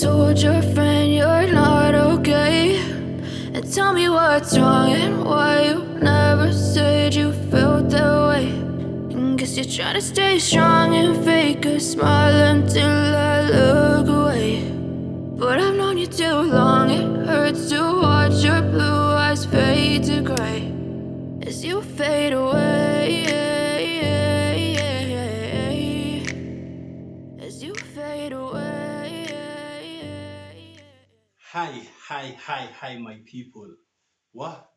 told your friend you're not okay? And tell me what's wrong and why you never said you felt that way. And guess you're trying to stay strong and fake a smile until I look away. But I've known you too long, it hurts to watch your blue eyes fade to gray as you fade away. As you fade away. Hi, my people. What?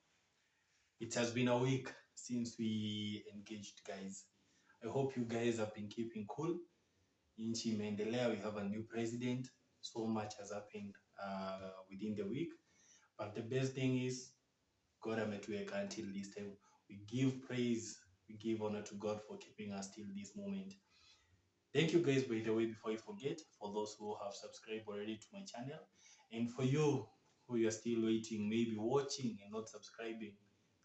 It has been a week since we engaged, guys. I hope you guys have been keeping cool. Nchi imeendelea, we have a new president. So much has happened within the week. But the best thing is, God ametuweka until this time. We give praise, we give honor to God for keeping us till this moment. Thank you guys, by the way, before you forget, for those who have subscribed already to my channel, and for you who are still waiting, maybe watching and not subscribing,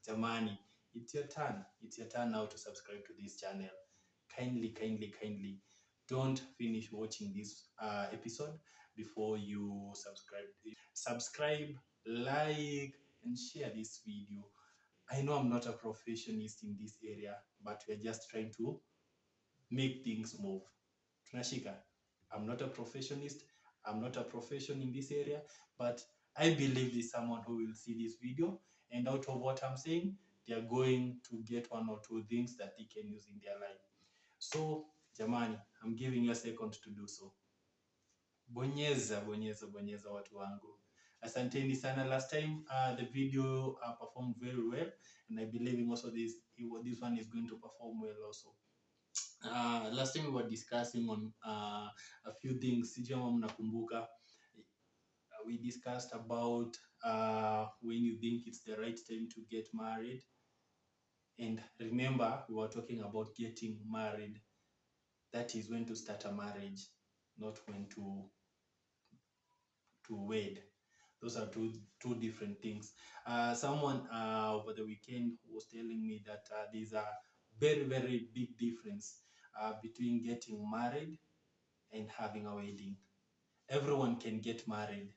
Jamani, it's your turn. It's your turn now to subscribe to this channel. Kindly, don't finish watching this episode before you subscribe. Subscribe, like, and share this video. I know I'm not a professionist in this area, but we're just trying to make things move. Tunashika. I'm not a professionist. I'm not a profession in this area, but I believe there's someone who will see this video, and out of what I'm saying, they are going to get one or two things that they can use in their life. So, jamani, I'm giving you a second to do so. Bonyeza watu wangu. Asanteni sana. Last time the video performed very well, and I believe also this one is going to perform well also. Last time we were discussing on a few things. Sijui kama mnakumbuka. We discussed about when you think it's the right time to get married. And remember, we were talking about getting married. That is when to start a marriage, not when to wed. Those are two different things. Someone over the weekend was telling me that there's a very big difference between getting married and having a wedding. Everyone can get married.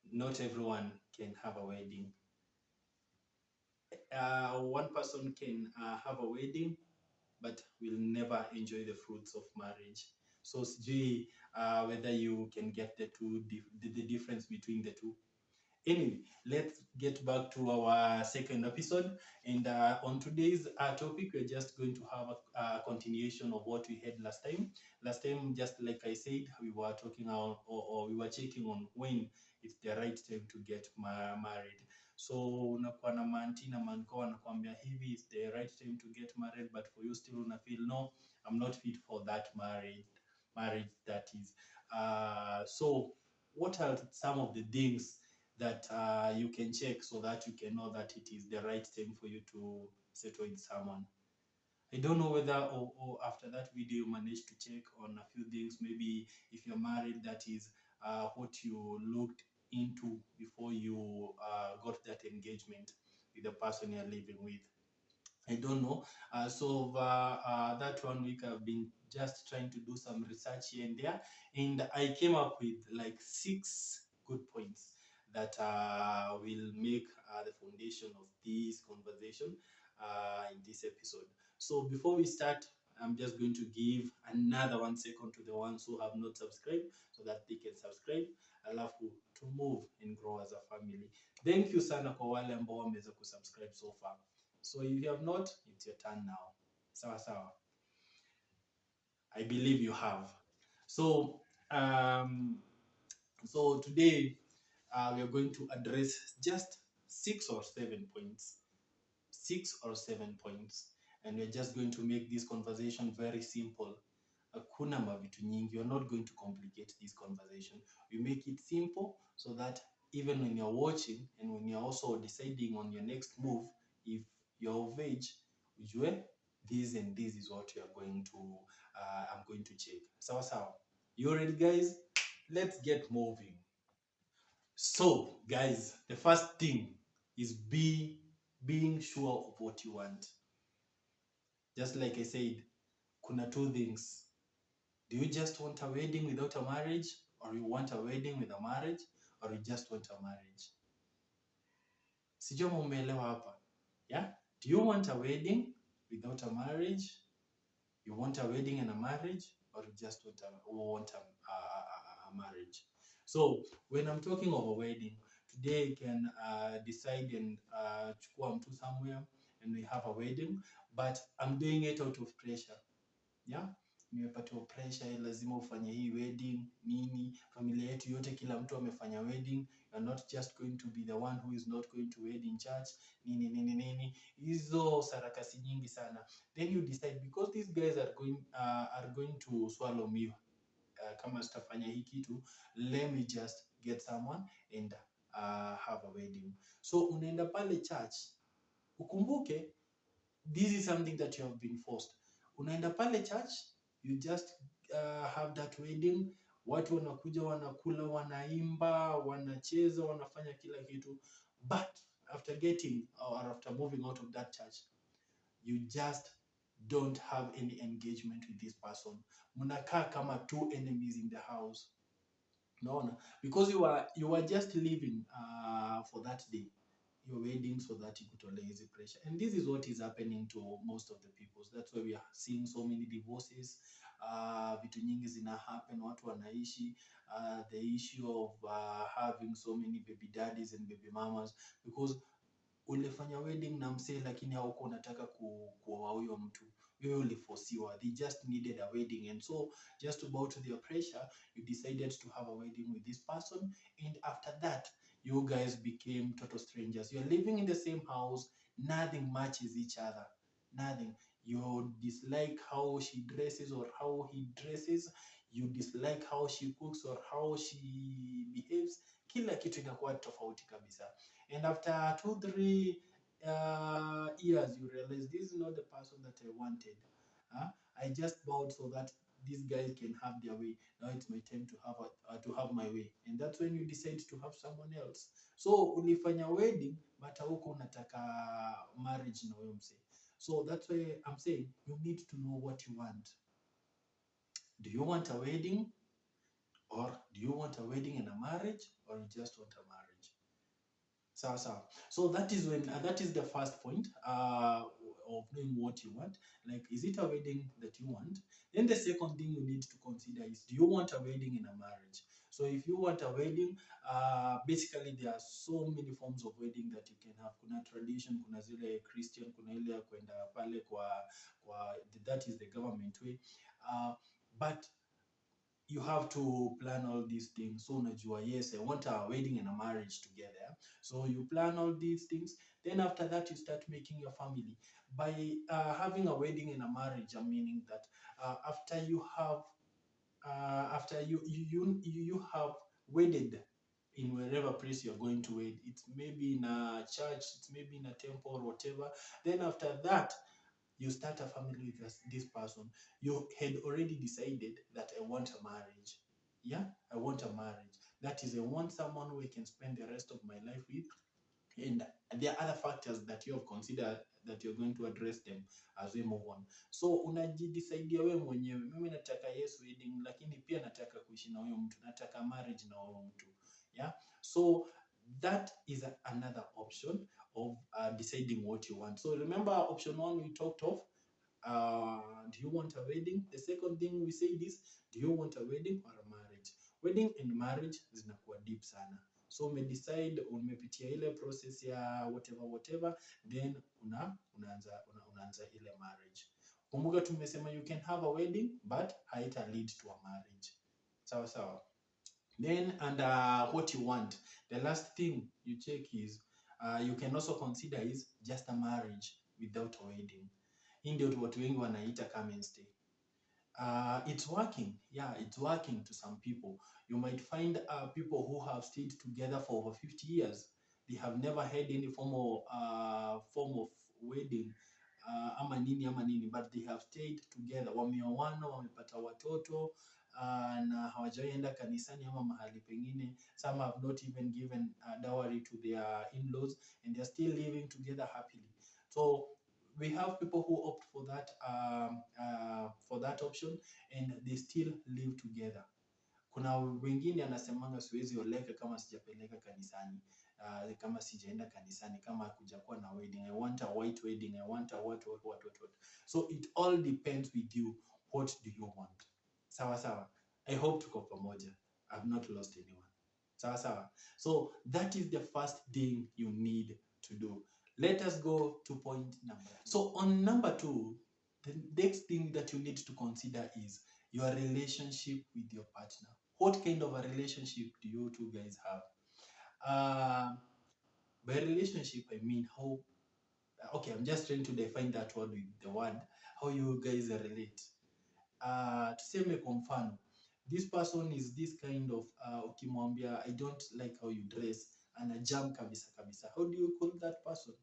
Not everyone can have a wedding. One person can have a wedding, but will never enjoy the fruits of marriage. So sijui whether you can get the difference between the two. Anyway, let's get back to our second episode. And on today's topic, we're just going to have a continuation of what we had last time. Last time, just like I said, we were talking or we were checking on when it's the right time to get married. So unakuwa na manti na manko anakuambia hivi it's the right time to get married, but for you still una feel no, I'm not fit for that marriage that is. So what are some of the things that you can check so that you can know that it is the right time for you to settle with someone? I don't know whether or after that video you managed to check on a few things. Maybe if you're married, that is what you looked into before you got that engagement with the person you're living with. I don't know. So that 1 week I've been just trying to do some research here and there, and I came up with like 6 good points that will make the foundation of this conversation in this episode. So before we start, I'm just going to give another 1 second to the ones who have not subscribed so that they can subscribe, alafu to move and grow as a family. Thank you sana kwa wale ambao wameweza kusubscribe so far. So if you have not, it's your turn now. Sawa. I believe you have. So today we are going to address just 6 or 7 points. 6 or 7 points. And we're just going to make this conversation very simple. Hakuna mavitu nyingi. You're not going to complicate this conversation. We make it simple so that even when you're watching and when you're also deciding on your next move, if you're of age, ujue this and this is what you are going to I'm going to check. Sawa. You ready, guys? Let's get moving. So guys, the first thing is being sure of what you want. Just like I said, kuna 2 things. Do you just want a wedding without a marriage, or you want a wedding with a marriage, or you just want a marriage? Sijui umeelewa hapa. Yeah? Do you want a wedding without a marriage? You want a wedding and a marriage, or you just want a marriage? So when I'm talking of a wedding, today you can decide and chukua mtu somewhere and we have a wedding, but I'm doing it out of pressure. Yeah? Nimepatiwa pressure, lazima ufanye hii wedding nini, familia yetu yote kila mtu amefanya wedding, you're not just going to be the one who is not going to wedding church nini nini nini, hizo sarakasi nyingi sana. Then you decide, because these guys are going to swallow me, kama sitafanya hii kitu, let me just get someone and have a wedding. So unaenda pale church, ukumbuke this is something that you have been forced. Unaenda pale church, you just have that wedding, watu wanakuja wanakula, wanaimba, wanacheza, wanafanya kila kitu, but after getting or after moving out of that church, you just don't have any engagement with this person. Mnakaa kama two enemies in the house. Unaona? Because you are just living for that day, your wedding, so that ikutolee hizi pressure. And this is what is happening to most of the people. That's why we are seeing so many divorces. Vitu nyingi zina happen, watu wanaishi the issue of having so many baby daddies and baby mamas, because ulifanya wedding na msee lakini hauko unataka kuoa huyo mtu, wewe ulifosiwa. They just needed a wedding, and so just about their pressure, you decided to have a wedding with this person, and after that you guys became total strangers. You're living in the same house, nothing matches each other, nothing. You dislike how she dresses or how he dresses, you dislike how she cooks or how she behaves, kila kitu inakuwa tofauti kabisa. And after 2-3 years, you realize this is not the person that I wanted. I just bowed so that these guys can have their way. Now it's my time to have my way, and that's when you decide to have someone else. So ulifanya wedding, but huko unataka marriage na huyo msee. So that's why I'm saying you need to know what you want. Do you want a wedding, or do you want a wedding and a marriage, or you just want a marriage? So that is the first point of knowing what you want. Like, is it a wedding that you want? Then the second thing you need to consider is, do you want a wedding and a marriage? So if you want a wedding, basically there are so many forms of wedding that you can have. Kuna tradition, kuna zile Christian, kuna ile ya kwenda pale kwa that is the government way. But you have to plan all these things. So unajua, yes, I want a wedding and a marriage together. So you plan all these things. Then after that, you start making your family. By having a wedding and a marriage, I'm meaning that after you have wedded in wherever place you're going to wed, it's maybe in a church, it's maybe in a temple or whatever. Then after that, you start a family with this person. You had already decided that I want a marriage. Yeah, I want a marriage. That is, I want someone who I can spend the rest of my life with. And there are other factors that you have considered that you're going to address them as we move on. So unajidecide wewe mwenyewe, mimi nataka yes wedding, lakini pia nataka kuishi na huyo mtu, nataka marriage na huyo mtu. Yeah, so that is another option of deciding what you want. So remember, option 1 we talked of, do you want a wedding? The second thing we said is, do you want a wedding or a marriage? Wedding and marriage zinakuwa deep sana. So umedecide, umepitia ile process ya whatever, then unaanza ile marriage. Kumbuka tumesema you can have a wedding but haita lead to a marriage. Sawa. Then, and what you want, the last thing you check is, you can also consider is just a marriage without a wedding. Hii ndio watu wengi wanaita come and stay. It's working. Yeah, it's working to some people. You might find people who have stayed together for over 50 years. They have never had any form of wedding ama nini, but they have stayed together. Wameoana, wamepata watoto, na hawajaenda kanisani ama mahali pengine. Some have not even given dowry to their in-laws, and they're still living together happily. So we have people who opt for that option and they still live together. Kuna wengine anasemanga siwezi oleka kama sijapeleka kanisani, kama sijaenda kanisani, kama hakujakuwa na wedding. I want a white wedding, I want a what. So it all depends with you, what do you want? Sawa sawa. I hope tuko pamoja. I've not lost anyone. Sawa sawa. So that is the first thing you need to do. Let us go to point number 2. So on number 2, the next thing that you need to consider is your relationship with your partner. What kind of a relationship do you two guys have? By relationship, I mean how, okay, I'm just trying to define that word with the word, how you guys relate. Tuseme kwa mfano, this person is this kind of, ukimwambia, I don't like how you dress, ana jam kabisa kabisa. How do you call that person?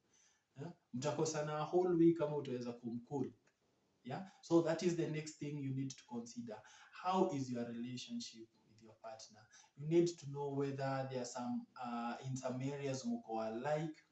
Mtakosana a whole week kama utaweza kumcool. Yeah, so that is the next thing you need to consider. How is your relationship with your partner? You need to know whether there are some in some areas mko alike,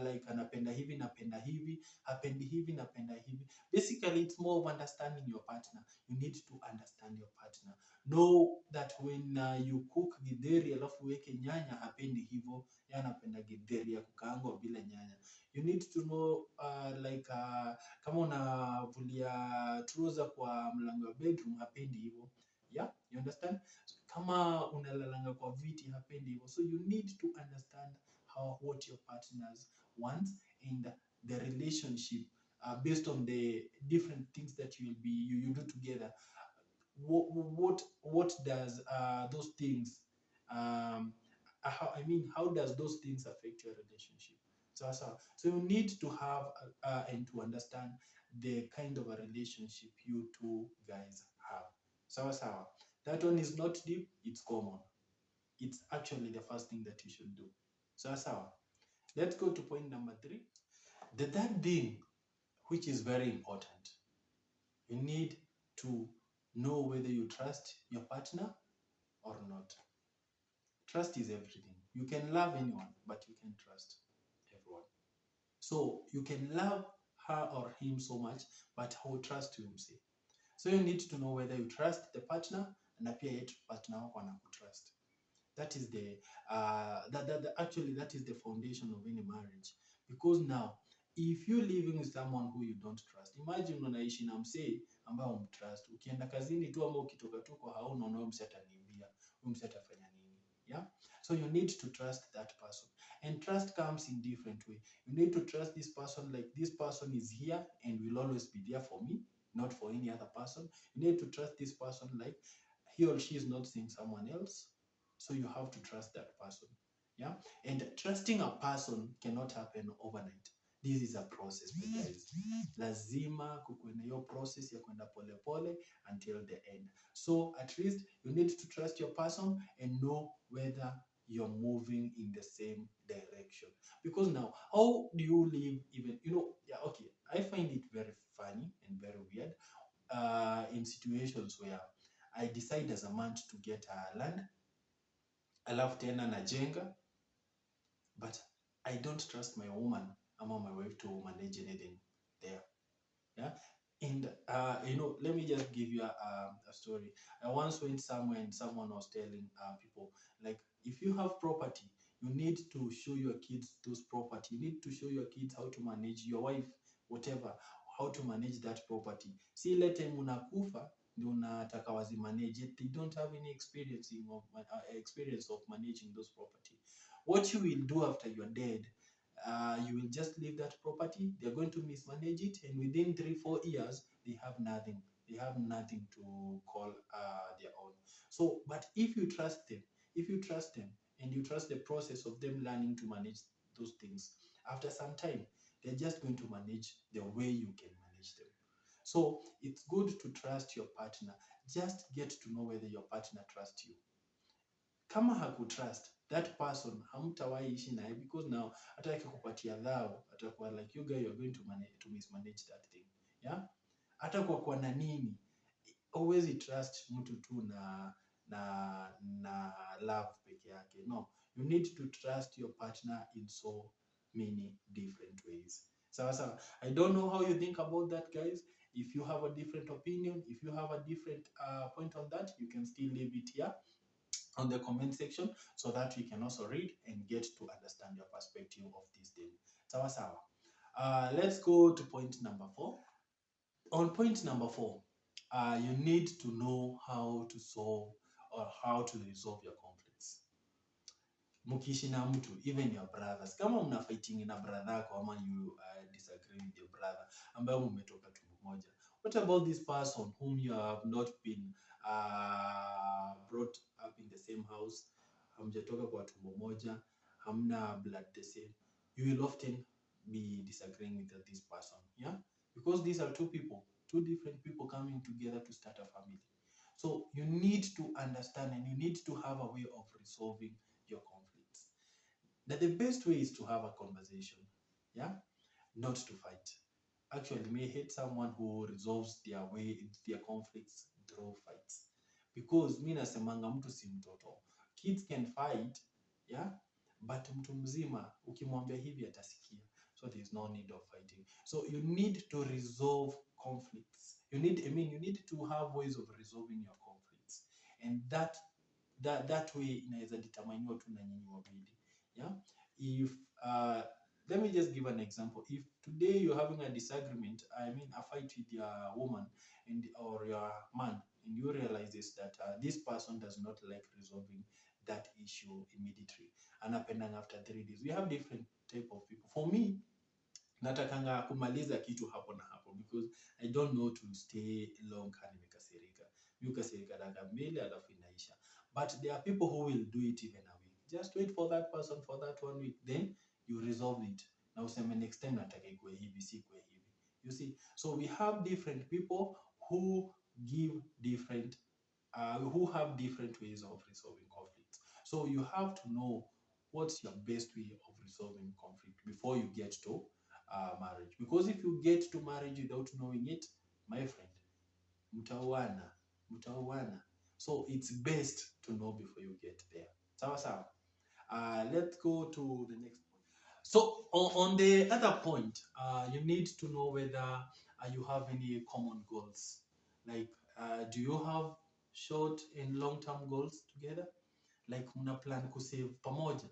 like anapenda hivi napenda hivi, hapendi hivi napenda hivi. Basically it's more of understanding your partner. You need to understand your partner. Know that when you cook githeri alafu weke nyanya, hapendi hivyo, yeye anapenda githeri ya kukaangwa bila nyanya. You need to know kama unavulia trouser kwa mlango wa bedroom, hapendi hivyo. Yeah, you understand? So, kama unalalanga kwa viti, hapendi hivyo. So you need to understand what your partners want and the relationship based on the different things that you do together. What does those things how does those things affect your relationship? So you need to have and to understand the kind of a relationship you two guys have. So that one is not deep, it's common. It's actually the first thing that you should do. So let's go to point number 3. The third thing, which is very important, you need to know whether you trust your partner or not. Trust is everything. You can love anyone, but you can't trust everyone. So you can love her or him so much, but how trust you say. So you need to know whether you trust the partner and appear yet partner wako anakutrust. That is that is the foundation of any marriage. Because now, if you're living with someone who you don't trust, imagine unaishi na msee ambao umtrust. Ukienda kazini tu ama ukitoka tu kwa hauna, unaona msee ataniibia, huyu msee atafanya nini? Yeah? So you need to trust that person. And trust comes in different way. You need to trust this person like this person is here and will always be there for me, not for any other person. You need to trust this person like he or she is not seeing someone else. So you have to trust that person. Yeah? And trusting a person cannot happen overnight. This is a process, guys. Lazima kukuwe na hiyo process ya kwenda pole pole until the end. So at least you need to trust your person and know whether you're moving in the same direction. Because now, how do you live even, okay, I find it very funny and very weird in situations where I decide as a man to get a land, alafu tena najenga, but I don't trust my woman ama my wife to manage anything there. Yeah. And let me just give you a story. I once went somewhere and someone was telling people, like, if you have property, you need to show your kids those property. You need to show your kids how to manage, your wife, whatever, how to manage that property. See, ile time unakufa ndio unataka wazimanage. They don't have any experience of managing those property. What you will do after you're dead, you will just leave that property. They're going to mismanage it, and within 3-4 years, they have nothing. They have nothing to call their own. So, but if you trust them, and you trust the process of them learning to manage those things, after some time, they're just going to manage the way you can manage them. So it's good to trust your partner. Just get to know whether your partner trusts you. Kama hakutrust, that person hamtawahi ishi naye, because now hata akikupatia dhao atakuwa like, you guys are going to mismanage that thing. Yeah? Hata kwa na nini, always trust mtu tu na love peke yake. No, you need to trust your partner in so many different ways. So I don't know how you think about that, guys. If you have a different opinion, if you have a different point on that, you can still leave it here on the comment section so that we can also read and get to understand your perspective of this thing. Sawa. Let's go to point number 4. On point number 4, you need to know how to solve or how to resolve your conflicts. Mkiishi na mtu, even your brothers, kama mna fighting na brother yako ama you disagree with your brother ambaye mmetoka tumbo moja, what about this person whom you have not been brought up in the same house, hamjatoka kwa tumbo moja, hamna blood the same? You will often be disagreeing with this person, yeah, because these are two different people coming together to start a family. So you need to understand and you need to have a way of resolving your conflicts. Now the best way is to have a conversation, yeah, not to fight. Actually, may hate someone who resolves their conflicts through fights, because mi nasemanga mtu si mtoto. Kids can fight, yeah, but mtu mzima ukimwambia hivi atasikia. So there's no need of fighting. So you need to resolve conflicts. You need to have ways of resolving your conflicts, and that way inaweza determiniwa tu na nyinyi wawili, yeah. If let me just give an example. If today you're having a disagreement, a fight with your woman or your man, and you realize that this person does not like resolving that issue immediately, anapendanga after 3 days. We have different type of people. For me, natakanga kumaliza kitu hapo na hapo, because I don't know to stay long kama nimekasirika. Nimekasirika dakika mbili alafu inaisha. But there are people who will do it even a week. Just wait for that person for that 1 week, then you resolve it. Na useme next time nataka ikuwe hivi, si ikuwe hivi. You see, so we have different people who have different ways of resolving conflicts. So you have to know what's your best way of resolving conflict before you get to marriage. Because if you get to marriage without knowing it, my friend, mtauana. So it's best to know before you get there. Sawa. Let's go to the next point. So on the other point, you need to know whether you have any common goals. Like, do you have short and long-term goals together? Like, muna plan kusave pamoja,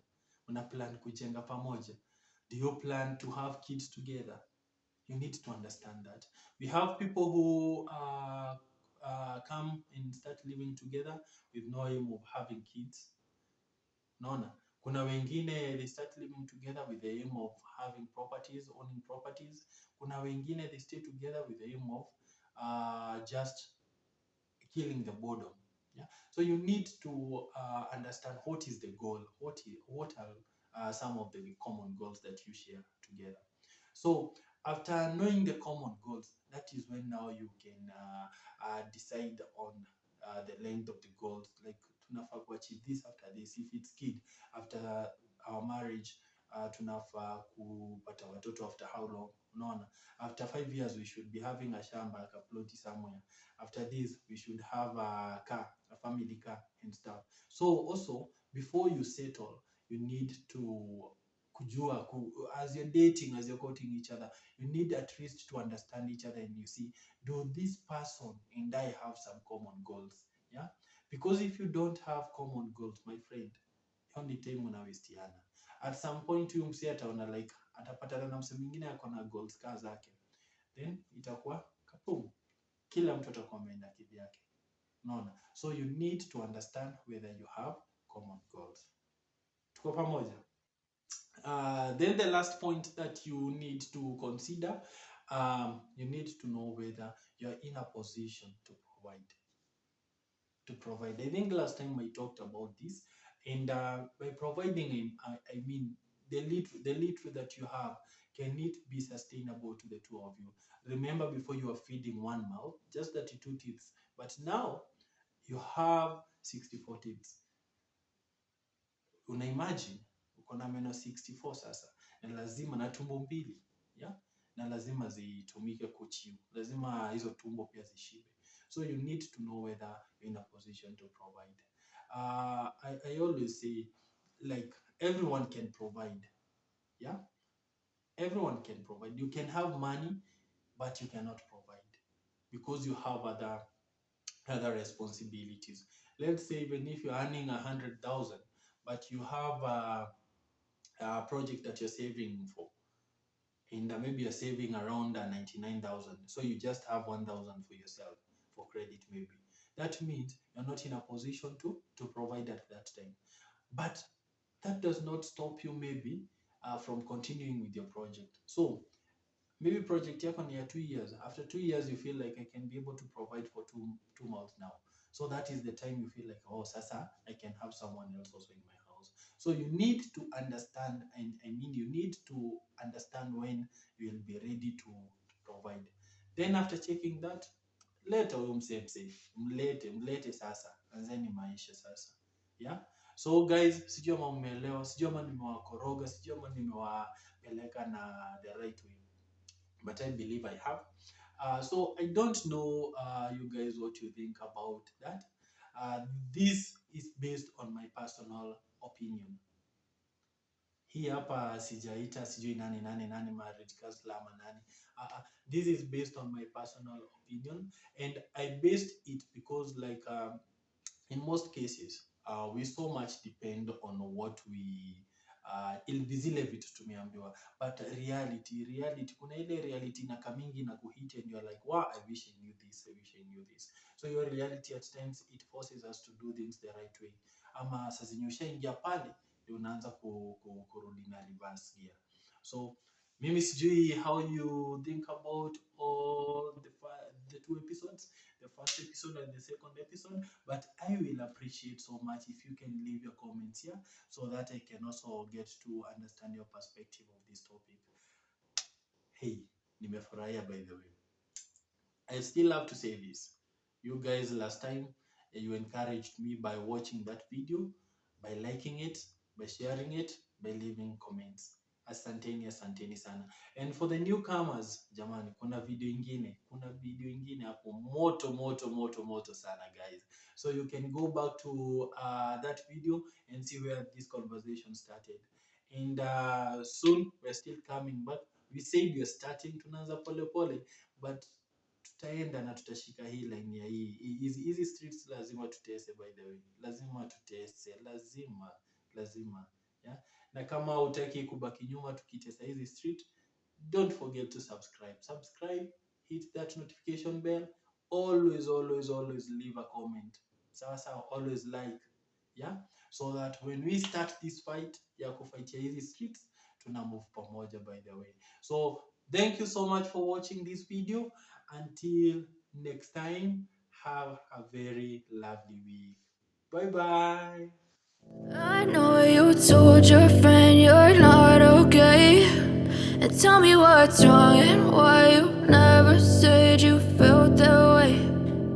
muna plan kujenga pamoja. Do you plan to have kids together? You need to understand that. We have people who come and start living together with no aim of having kids. Naona kuna wengine they start living together with the aim of having properties, owning properties. Kuna wengine they stay together with the aim of just killing the boredom. Yeah. So you need to understand what is the goal, what are some of the common goals that you share together. So after knowing the common goals, that is when now you can decide on the length of the goals. Like, tunafaa kuachieve this after this. If it's kid, after our marriage, tunafaa kupata watoto after how long? Unaona, after 5 years we should be having a shamba, like a plot somewhere. After this we should have a car, a family car and stuff. So also, before you settle, you need to kujua, as you're dating, as you're courting each other, you need at least to understand each other, and you see, do this person and I have some common goals? Yeah, because if you don't have common goals, my friend, only time unawastiana. At some point huyu msi ataona like atapatana na mse mwingine ako na goals ka zake, then itakuwa kapum, kila mtu atakuwa ameenda kivyake. Unaona, so you need to understand whether you have common goals. Tuko pamoja? Then the last point that you need to consider, you need to know whether you're in a position to provide. I think last time I talked about this, and by providing, I mean the little that you have, can it be sustainable to the two of you? Remember, before you were feeding one mouth, just 32 teeth, but now you have 64 teeth. Una imagine uko na meno 64 sasa, na lazima na tumbo mbili, yeah, na lazima zitumike kuchiu, lazima hizo tumbo pia zishibe. So you need to know whether you're in a position to provide. I always say, like, everyone can provide, yeah, Everyone can provide. You can have money, but you cannot provide because you have other responsibilities. Let's say even if you're earning 100,000, but you have a project that you're saving for, and maybe you're saving around 99,000, so you just have 1,000 for yourself for credit maybe. That means you're not in a position to provide at that time. But that does not stop you maybe from continuing with your project. So maybe project yako ni ya 2 years. After 2 years, you feel like I can be able to provide for two months now. So that is the time you feel like, oh, sasa, I can have someone else also in my house. So you need to understand, and I mean, you need to understand when you will be ready to provide. Then after checking that, leta huyo msee, mlete sasa, anzeni maisha sasa. Yeah. So guys, sijui ama mmeelewa, sijui ama nimewakoroga, sijui ama nimewapeleka na the right way, but I believe I have. So I don't know you guys what you think about that. This is based on my personal opinion. Hii hapa sijaita sijui nani marriage counselor ama nani. This is based on my personal opinion, and I based it because like in most cases we so much depend on what we zile vitu tumeambiwa, but reality kuna ile reality na kamingi na kuhit and you're like, wow, I wish I knew this, I wish I knew this. So your reality at times it forces us to do things the right way, ama saa zenye ushaingia pale unaanza kurudi na reverse gear. So mimi sijui how you think about all the two episodes, the first episode and the second episode, but I will appreciate so much if you can leave your comments here so that I can also get to understand your perspective of this topic. Hey, nimefurahia by the way. I still have to say this. You guys last time, you encouraged me by watching that video, by liking it, by sharing it, by leaving comments. Asanteni sana. And for the newcomers, jamani, kuna video ingine hapo moto sana guys. So you can go back to that video and see where this conversation started. And soon we're still coming back. We said we're starting, tunaanza pole, but tutaenda na tutashika hii line ya hizi streets. Lazima tutese, by the way, lazima tutese, lazima yeah. Na kama hutaki kubaki nyuma tukitesa hizi street, don't forget to subscribe, hit that notification bell, always leave a comment, sawa, always like, yeah, so that when we start this fight ya kufightia hizi streets tuna move pamoja, by the way. So thank you so much for watching this video. Until next time, have a very lovely week. Bye. I know you told your friend you're not okay, and tell me what's wrong and why you never said you felt that way.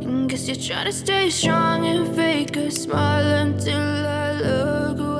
And guess you're trying to stay strong and fake a smile until I look away.